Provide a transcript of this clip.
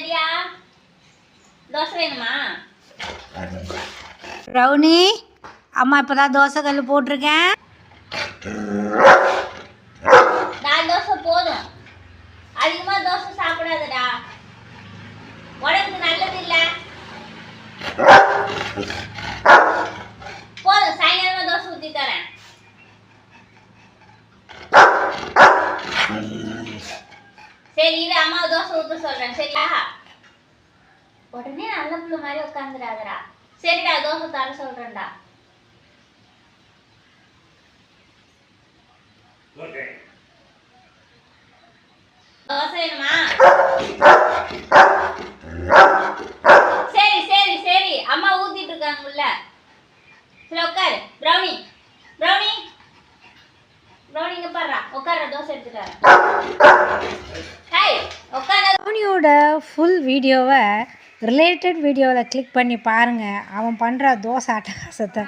ரெடியா? தோசை வேணுமா? ரவுனி, அம்மா இப்போதான் தோசை கல் போட்டிருக்கேன். 4 தோசை போதும். அதிகமாக தோசை சாப்பிடாதடா, உடம்புக்கு நல்லது இல்லை. போதும், சாயங்காலமா தோசை ஊற்றி தரேன். சரி இரு, அம்மா தோசை ஊற்ற சொல்றேன். சரியா? உடனே நல்ல புள்ள மாதிரி உட்காந்துடாதடா. சரிடா, தோசை தர சொல்றேன்டா. தோசை வேணுமா? சரி சரி சரி, அம்மா ஊத்திட்டு இருக்காங்க உள்ள. சரி உட்காரு. பிரௌனி பிரௌனி பிரௌனி, இங்க பாருடா, உட்கார, தோசை எடுத்துட்டு ஹாய் உட்கார. ரவுனியோட ஃபுல் வீடியோவை ரிலேட்டட் வீடியோவில் கிளிக் பண்ணி பாருங்கள். அவன் பண்ணுற தோசை அட்டகாசத்தை.